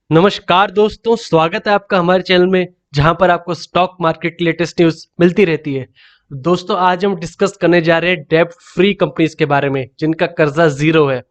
नमस्कार दोस्तों, स्वागत है आपका हमारे चैनल में जहां पर आपको स्टॉक मार्केट की लेटेस्ट न्यूज़ मिलती रहती है। दोस्तों, आज हम डिस्कस करने जा रहे हैं डेब्ट फ्री कंपनीज के बारे में जिनका कर्जा ज़ीरो है।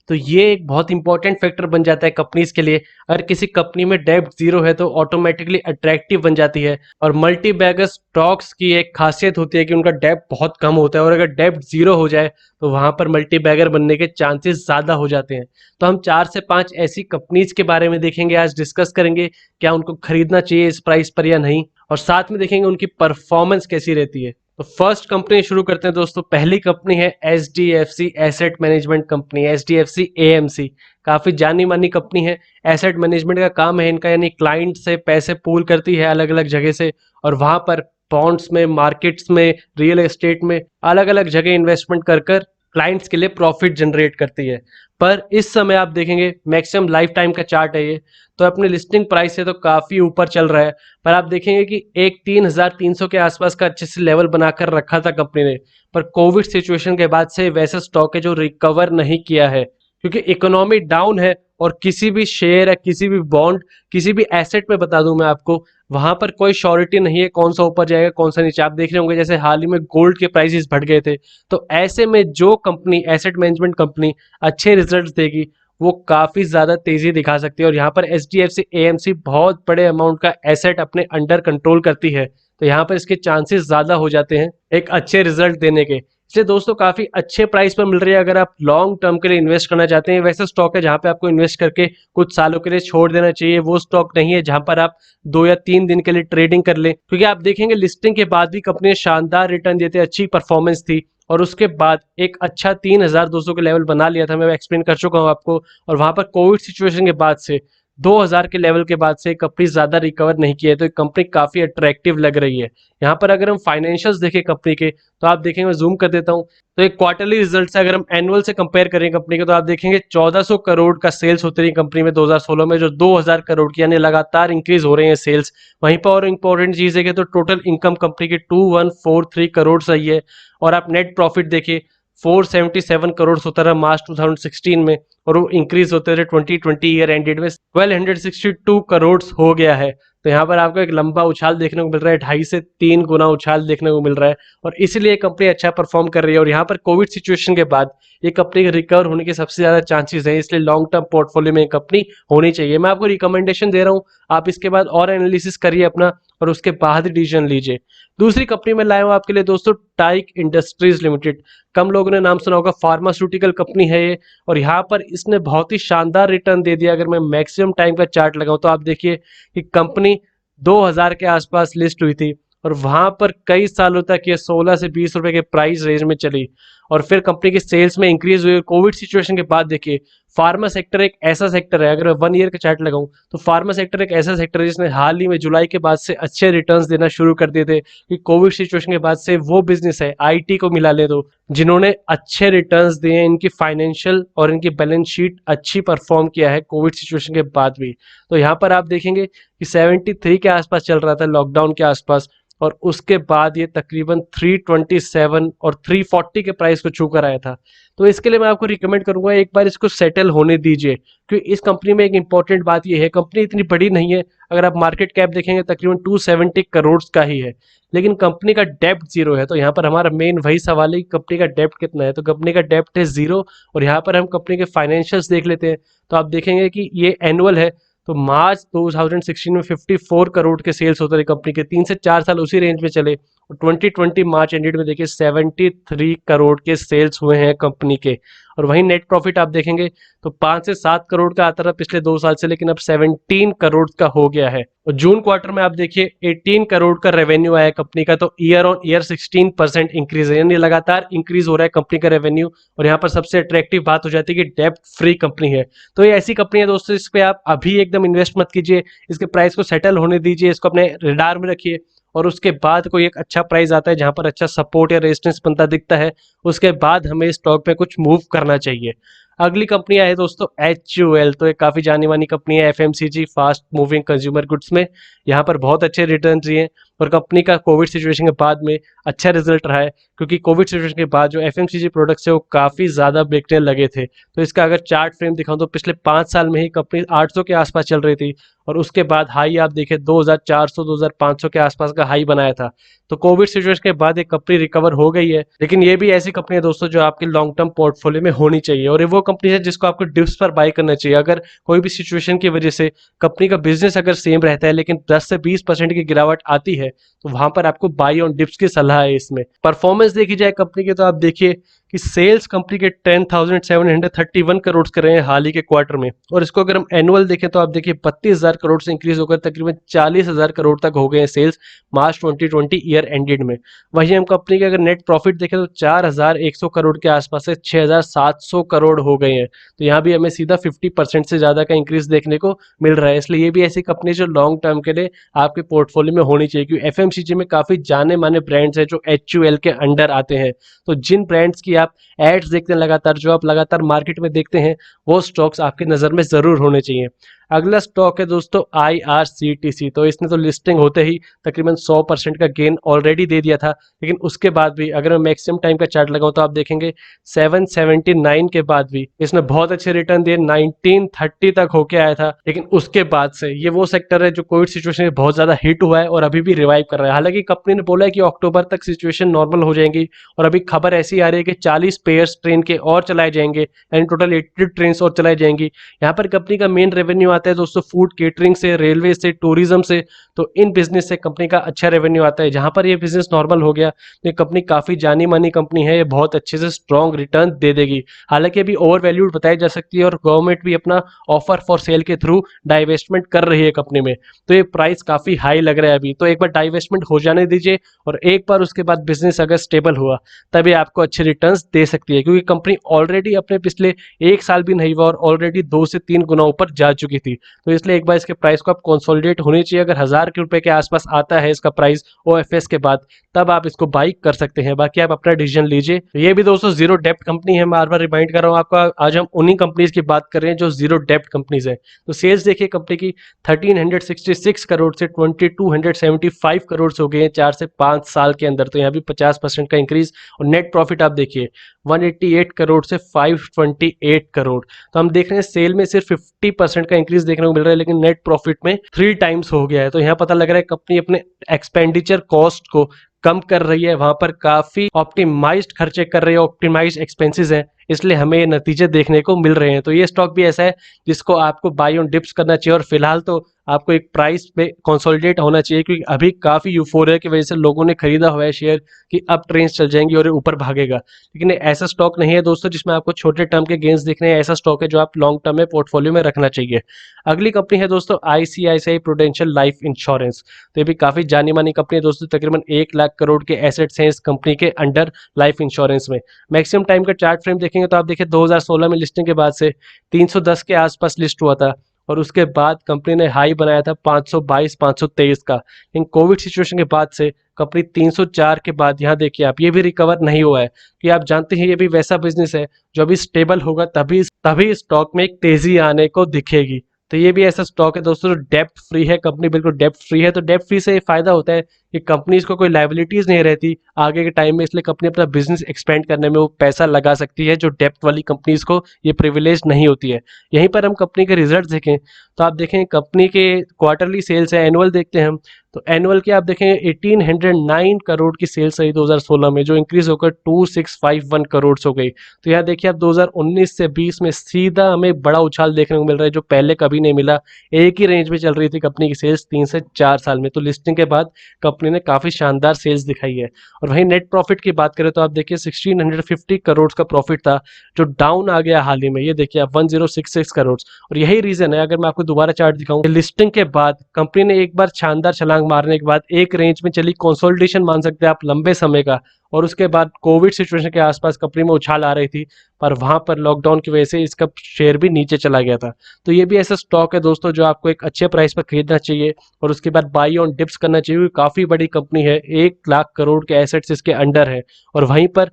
तो ये एक बहुत इंपॉर्टेंट फैक्टर बन जाता है कंपनीज के लिए। अगर किसी कंपनी में डेब्ट ज़ीरो है तो ऑटोमेटिकली अट्रैक्टिव बन जाती है। और मल्टी बैगर स्टॉक्स की एक खासियत होती है कि उनका डेब्ट बहुत कम होता है और अगर डेब्ट ज़ीरो हो जाए तो वहाँ पर मल्टी बैगर बनने के चांसेस ज़्यादा हो जाते हैं। तो हम 4 से 5 ऐसी कंपनीज के बारे में देखेंगे, आज डिस्कस करेंगे क्या उनको खरीदना चाहिए इस प्राइस पर या नहीं, और साथ में देखेंगे उनकी परफॉर्मेंस कैसी रहती है। तो फर्स्ट कंपनी शुरू करते हैं दोस्तों। पहली कंपनी है HDFC asset management company, HDFC AMC. काफी जानी मानी कंपनी है। एसेट मैनेजमेंट का काम है इनका, यानी क्लाइंट से पैसे पूल करती है अलग अलग जगह से और वहां पर बॉन्ड्स में, मार्केट्स में, रियल एस्टेट में अलग अलग जगह इन्वेस्टमेंट कर कर क्लाइंट्स के लिए प्रॉफिट जनरेट करती है। पर इस समय आप देखेंगे मैक्सिमम लाइफ टाइम का चार्ट है ये, तो अपने लिस्टिंग प्राइस से तो काफी ऊपर चल रहा है। पर आप देखेंगे कि एक 3,300 के आसपास का अच्छे से लेवल बनाकर रखा था कंपनी ने। पर कोविड सिचुएशन के बाद से वैसा स्टॉक है जो रिकवर नहीं किया है, क्योंकि इकोनॉमी डाउन है। और किसी भी शेयर या किसी भी बॉन्ड, किसी भी एसेट में बता दूं मैं आपको, वहां पर कोई श्योरिटी नहीं है कौन सा ऊपर जाएगा कौन सा नीचे। आप देख रहे होंगे जैसे हाल ही में गोल्ड के प्राइसेस बढ़ गए थे। तो ऐसे में जो कंपनी, एसेट मैनेजमेंट कंपनी अच्छे रिजल्ट देगी वो काफी ज्यादा तेजी दिखा सकती है। और यहाँ पर H D F C AMC बहुत बड़े अमाउंट का एसेट अपने अंडर कंट्रोल करती है, तो यहाँ पर इसके चांसेस ज्यादा हो जाते हैं एक अच्छे रिजल्ट देने के। इसलिए दोस्तों काफी अच्छे प्राइस पर मिल रही है अगर आप लॉन्ग टर्म के लिए इन्वेस्ट करना चाहते हैं। वैसा स्टॉक है जहां पे आपको इन्वेस्ट करके कुछ सालों के लिए छोड़ देना चाहिए। वो स्टॉक नहीं है जहां पर आप 2 या 3 दिन के लिए ट्रेडिंग कर ले, क्योंकि आप देखेंगे लिस्टिंग के बाद भी कंपनी ने शानदार रिटर्न देते, अच्छी परफॉर्मेंस थी। और उसके बाद एक अच्छा 3,200 के लेवल बना लिया था, मैं एक्सप्लेन कर चुका हूँ आपको। और वहां पर कोविड सिचुएशन के बाद से 2,000 के लेवल के बाद से कंपनी ज्यादा रिकवर नहीं किया है, तो कंपनी काफी अट्रैक्टिव लग रही है। यहाँ पर अगर हम फाइनेंशियल्स देखें कंपनी के, तो आप देखेंगे, मैं जूम कर देता हूँ, तो एक क्वार्टरली रिजल्ट से अगर हम एनुअल से कंपेयर करें कंपनी के, तो आप देखेंगे 1400 करोड़ का सेल्स होती रही कंपनी में 2016 में, जो 2000 करोड़ की, यानी लगातार इंक्रीज हो रहे हैं सेल्स। वहीं पर और इंपॉर्टेंट चीज है कि तो टोटल इनकम कंपनी की 2143 करोड़ सही है। और आप नेट प्रॉफिट देखिए, 477 करोड़ होता रहा मार्च 2016 में, और वो इंक्रीज होते रहे 2020 ईयर एंडेड में 1262 करोड़ हो गया है। तो यहाँ पर आपको एक लंबा उछाल देखने को मिल रहा है, 2.5 से 3 गुना उछाल देखने को मिल रहा है। और इसलिए कंपनी अच्छा परफॉर्म कर रही है। और यहाँ पर कोविड सिचुएशन के बाद ये कंपनी के रिकवर होने के सबसे ज्यादा चांसेस है, इसलिए लॉन्ग टर्म पोर्टफोलियो में कंपनी होनी चाहिए। मैं आपको रिकमेंडेशन दे रहा हूँ, आप इसके बाद और एनालिसिस करिए अपना, और उसके बाद डिसीजन लीजिए। दूसरी कंपनी में लाया हूँ आपके लिए दोस्तों, टाइक इंडस्ट्रीज लिमिटेड। कम लोगों ने नाम सुना होगा, फार्मास्यूटिकल कंपनी है ये। और यहाँ पर इसने बहुत ही शानदार रिटर्न दे दिया। अगर मैं मैक्सिमम टाइम का चार्ट लगाऊं तो आप देखिए कि कंपनी 2000 के आसपास लिस्ट हुई थी, और वहां पर कई सालों तक ये 16 से 20 रुपए के प्राइस रेंज में चली। और फिर कंपनी की सेल्स में इंक्रीज हुई। कोविड सिचुएशन के बाद देखिए, फार्मा सेक्टर एक ऐसा सेक्टर है, अगर मैं 1 ईयर का चार्ट लगाऊं तो फार्मा सेक्टर एक ऐसा सेक्टर है जिसने हाल ही में जुलाई के बाद से अच्छे रिटर्न्स देना शुरू कर दिए थे। कि कोविड सिचुएशन के बाद से वो बिजनेस है, आईटी को मिला ले तो, जिन्होंने अच्छे रिटर्न्स दिए हैं। इनकी फाइनेंशियल और इनकी बैलेंस शीट अच्छी परफॉर्म किया है कोविड सिचुएशन के बाद भी। तो यहाँ पर आप देखेंगे कि 73 के आसपास चल रहा था लॉकडाउन के आसपास, और उसके बाद ये तकरीबन 327 और 340 के प्राइस को छू कर आया था। तो इसके लिए मैं आपको रिकमेंड करूंगा एक बार इसको सेटल होने दीजिए, क्योंकि इस कंपनी में एक इंपॉर्टेंट बात ये है, कंपनी इतनी बड़ी नहीं है। अगर आप मार्केट कैप देखेंगे तकरीबन 270 करोड़ का ही है, लेकिन कंपनी का डेप्ट जीरो है। तो यहाँ पर हमारा मेन वही सवाल है कि कंपनी का डेप्ट कितना है, तो कंपनी का डेप्ट है जीरो। और यहाँ पर हम कंपनी के फाइनेंशियल्स देख लेते हैं, तो आप देखेंगे कि ये एनुअल है। तो मार्च 2016 में 54 करोड़ के सेल्स होते रहे कंपनी के, 3 से 4 साल उसी रेंज में चले। और 2020 मार्च एंडेड में देखिए 73 करोड़ के सेल्स हुए हैं कंपनी के। और वहीं नेट प्रॉफिट आप देखेंगे तो 5 से 7 करोड़ का आता रहा पिछले 2 साल से, लेकिन अब 17 करोड़ का हो गया है। और जून क्वार्टर में आप देखिए 18 करोड़ का रेवेन्यू आया कंपनी का, तो ईयर ऑन ईयर 16% इंक्रीज है, यानी लगातार इंक्रीज हो रहा है कंपनी का रेवेन्यू। और यहाँ पर सबसे अट्रैक्टिव बात हो जाती है कि डेप्ट फ्री कंपनी है। तो ये ऐसी कंपनी है दोस्तों, इस पे आप अभी एकदम इन्वेस्ट मत कीजिए, इसके प्राइस को सेटल होने दीजिए, इसको अपने रडार में रखिए। और उसके बाद कोई एक अच्छा प्राइस आता है जहां पर अच्छा सपोर्ट या रेजिस्टेंस बनता दिखता है, उसके बाद हमें स्टॉक पे कुछ मूव करना चाहिए। अगली कंपनी है दोस्तों HUL। तो ये काफी जानी मानी कंपनी है FMCG fast moving consumer goods में। यहाँ पर बहुत अच्छे रिटर्न दिए और कंपनी का कोविड सिचुएशन के बाद में अच्छा रिजल्ट रहा है, क्योंकि कोविड सिचुएशन के बाद जो FMCG प्रोडक्ट्स है वो काफी ज्यादा बिकने लगे थे। तो इसका अगर चार्ट फ्रेम दिखाऊं तो पिछले 5 साल में ही कंपनी 800 के आसपास चल रही थी और उसके बाद हाई आप देखें 2400 2500 के आसपास का हाई बनाया था। तो कोविड सिचुएशन के बाद ये कंपनी रिकवर हो गई है, लेकिन ये भी ऐसी कंपनी है दोस्तों जो आपके लॉन्ग टर्म पोर्टफोलियो में होनी चाहिए और ये वो कंपनी है जिसको आपको डिप्स पर बाय करना चाहिए। अगर कोई भी सिचुएशन की वजह से कंपनी का बिजनेस अगर सेम रहता है लेकिन 10 से 20% की गिरावट आती है तो वहां पर आपको बाई ऑन डिप्स की सलाह है। इसमें परफॉर्मेंस देखी जाए कंपनी की तो आप देखिए कि सेल्स कंपनी के 10,731 करोड़ कर रहे हैं हाल ही के क्वार्टर में, और इसको अगर हम एनुअल देखें तो आप देखिए 32,000 करोड़ से इंक्रीज होकर तकरीबन 40,000 करोड़ तक हो गए हैं सेल्स मार्च 2020 ईयर एंडेड में। वहीं हम कंपनी के अगर नेट प्रॉफिट देखें तो 4,100 करोड़ के आसपास से 6,700 करोड़ हो गए हैं। तो यहाँ भी हमें सीधा 50% से ज्यादा का इंक्रीज देखने को मिल रहा है। इसलिए ये भी ऐसी कंपनी जो लॉन्ग टर्म के लिए आपके पोर्टफोलियो में होनी चाहिए, क्योंकि FMCG में काफी जाने माने ब्रांड्स हैं जो HUL के अंडर आते हैं। तो जिन ब्रांड्स की आप एड्स देखते हैं लगातार, जो आप लगातार मार्केट में देखते हैं, वो स्टॉक्स आपकी नज़र में ज़रूर होने चाहिए। अगला स्टॉक है दोस्तों IRCTC। तो इसने तो लिस्टिंग होते ही तकरीबन 100% का गेन ऑलरेडी दे दिया था, लेकिन उसके बाद भी अगर मैं मैक्सिमम टाइम का चार्ट लगाऊं तो आप देखेंगे 779 के बाद भी इसने बहुत अच्छे रिटर्न दिए। 1930 तक होके आया था, लेकिन उसके बाद से ये वो सेक्टर है जो कोविड सिचुएशन में बहुत ज्यादा हिट हुआ है और अभी भी रिवाइव कर रहा है। हालांकि कंपनी ने बोला है कि अक्टूबर तक सिचुएशन नॉर्मल हो जाएंगी और अभी खबर ऐसी आ रही है कि 40 पेयर्स ट्रेन के और चलाए जाएंगे, यानी टोटल 80 ट्रेन और चलाई जाएंगी। यहाँ पर कंपनी का मेन रेवेन्यू आता है दोस्तों फूड केटरिंग से, रेलवे से, टूरिज्म से। तो इन बिजनेस से कंपनी का अच्छा रेवेन्यू आता है। जहां पर ये बिजनेस नॉर्मल हो गया तो ये कंपनी काफी जानी मानी कंपनी है, ये बहुत अच्छे से स्ट्रॉन्ग रिटर्न दे देगी। हालांकि अभी ओवर वैल्यूड बताई जा सकती है और गवर्नमेंट भी अपना ऑफर फॉर सेल के थ्रू डाइवेस्टमेंट कर रही है कंपनी में, तो ये प्राइस काफी हाई लग रहा है अभी। तो एक बार डाइवेस्टमेंट हो जाने दीजिए और एक बार उसके बाद बिजनेस अगर स्टेबल हुआ तभी आपको अच्छे रिटर्न्स दे सकती है, क्योंकि कंपनी ऑलरेडी अपने पिछले 1 साल भी नहीं हुआ और ऑलरेडी 2 से 3 गुना ऊपर जा चुकी थी। तो इसलिए एक बार इसके प्राइस को आप कंसोलिडेट होनी चाहिए। अगर 1000 के रुपए के आसपास आता है इसका प्राइस OFS के बाद, तब आप इसको बाई कर सकते हैं। बाकी आप अपना डिसीजन लीजिए। ये भी दोस्तों जीरो डेप्ट कंपनी है, मैं बार बार रिमाइंड कर रहा हूँ आपको। आज हम उन्हीं कंपनीज की बात कर रहे हैं जो जीरो डेप्ट कंपनीज है। तो सेल्स देखिए कंपनी की 1366 करोड़ से 2275 करोड़ हो गए हैं 4 से 5 साल के अंदर। तो यहाँ भी 50% का इंक्रीज। और नेट प्रॉफिट आप देखिए 188 करोड़ से 528 करोड़। तो हम देख रहे हैं सेल में सिर्फ 50% का इंक्रीज देखने को मिल रहा है, लेकिन नेट प्रॉफिट में 3 टाइम्स हो गया है। तो यहाँ पता लग रहा है कंपनी अपने एक्सपेंडिचर कॉस्ट को कम कर रही है, वहां पर काफी ऑप्टिमाइज्ड खर्चे कर रही है, ऑप्टिमाइज्ड एक्सपेंसेस हैं, इसलिए हमें ये नतीजे देखने को मिल रहे हैं। तो ये स्टॉक भी ऐसा है जिसको आपको बाई ऑन डिप्स करना चाहिए और फिलहाल तो आपको एक प्राइस पे कंसोलिडेट होना चाहिए, क्योंकि अभी काफी यूफोरिया की वजह से लोगों ने खरीदा हुआ है शेयर कि अब ट्रेंड्स चल जाएंगी और ये ऊपर भागेगा। लेकिन ऐसा स्टॉक नहीं है दोस्तों जिसमें आपको छोटे टर्म के गेंस दिखने हैं। ऐसा स्टॉक है जो आप लॉन्ग टर्म में पोर्टफोलियो में रखना चाहिए। अगली कंपनी है दोस्तों ICICI प्रूडेंशियल लाइफ इंश्योरेंस। तो ये भी काफी जानी मानी कंपनी है दोस्तों। तकरीबन 1 लाख करोड़ के एसेट्स हैं इस कंपनी के अंडर लाइफ इंश्योरेंस में। मैक्सिमम टाइम का चार्ट फ्रेम देखेंगे तो आप देखिए 2016 में लिस्टिंग के बाद से 310 के आसपास लिस्ट हुआ था और उसके बाद कंपनी ने हाई बनाया था 522 523 का। लेकिन कोविड सिचुएशन के बाद से कंपनी 304 के बाद यहाँ देखिए आप ये भी रिकवर नहीं हुआ है, कि आप जानते हैं ये भी वैसा बिजनेस है जो अभी स्टेबल होगा तभी तभी स्टॉक में एक तेजी आने को दिखेगी। तो ये भी ऐसा स्टॉक है दोस्तों जो डेप्ट फ्री है, कंपनी बिल्कुल डेप्ट फ्री है। तो डेप्ट फ्री से ये फायदा होता है कि कंपनीज को कोई लाइबिलिटीज नहीं रहती आगे के टाइम में, इसलिए कंपनी अपना बिजनेस एक्सपेंड करने में वो पैसा लगा सकती है, जो डेप्ट वाली कंपनीज को ये प्रिविलेज नहीं होती है। यहीं पर हम कंपनी के रिजल्ट देखें तो आप देखें कंपनी के क्वार्टरली सेल्स है, एनुअल देखते हैं हम तो एनुअल की आप देखेंगे 1809 करोड़ की सेल्स रही 2016 में, जो इंक्रीज होकर 2651 करोड़ हो गई। तो यहाँ देखिए आप 2019 से 20 में सीधा हमें बड़ा उछाल देखने को मिल रहा है जो पहले कभी नहीं मिला। एक ही रेंज में चल रही थी कंपनी की सेल्स 3 से 4 साल में। तो लिस्टिंग के बाद कंपनी ने काफी शानदार सेल्स दिखाई है। और वहीं नेट प्रॉफिट की बात करें तो आप देखिए 1650 करोड़ का प्रॉफिट था जो डाउन आ गया हाल ही में। ये देखिए आप 1066 करोड़। और यही रीजन है, अगर मैं आपको दोबारा चार्ट दिखाऊं, लिस्टिंग के बाद कंपनी ने एक बार शानदार छलांग मारने के बाद एक रेंज में चली, कंसोलिडेशन मान सकते हैं आप लंबे समय का, और उसके बाद कोविड सिचुएशन के आसपास कंपनी में उछाल आ रही थी, पर वहां पर लॉकडाउन की वजह से इसका शेयर भी नीचे चला गया था। तो ये भी ऐसा स्टॉक है दोस्तों जो आपको एक अच्छे प्राइस पर खरीदना चाहिए और उसके बाद बाई ऑन डिप्स करना चाहिए। काफी बड़ी कंपनी है, 1 लाख करोड़ के एसेट्स इसके अंडर है और वहीं पर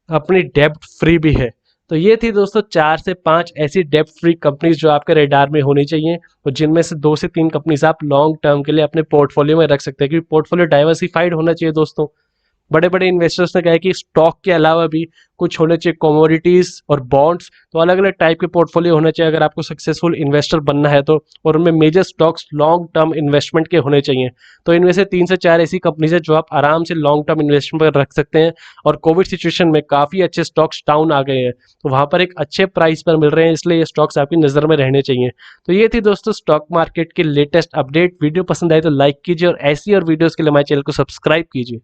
अपनी डेब्ट फ्री भी है। तो ये थी दोस्तों 4 से 5 ऐसी डेब्ट फ्री कंपनीज जो आपके रेडार में होनी चाहिए और जिनमें से 2 से 3 कंपनीज आप लॉन्ग टर्म के लिए अपने पोर्टफोलियो में रख सकते हैं, क्योंकि पोर्टफोलियो डाइवर्सिफाइड होना चाहिए दोस्तों। बड़े बड़े इन्वेस्टर्स ने कहा है कि स्टॉक के अलावा भी कुछ होने चाहिए, कमोडिटीज और बॉन्ड्स, तो अलग अलग टाइप के पोर्टफोलियो होने चाहिए अगर आपको सक्सेसफुल इन्वेस्टर बनना है तो। और उनमें major stocks long term investment के होने चाहिए। तो इनमें से 3 से 4 ऐसी कंपनीज है जो आप आराम से लॉन्ग टर्म इन्वेस्टमेंट पर रख सकते हैं। और कोविड सिचुएशन में काफी अच्छे स्टॉक्स डाउन आ गए हैं, तो वहां पर एक अच्छे प्राइस पर मिल रहे हैं, इसलिए ये स्टॉक्स आपकी नजर में रहने चाहिए। तो ये थी दोस्तों स्टॉक मार्केट की लेटेस्ट अपडेट। वीडियो पसंद आए तो लाइक कीजिए और ऐसी और वीडियोस के लिए हमारे चैनल को सब्सक्राइब कीजिए।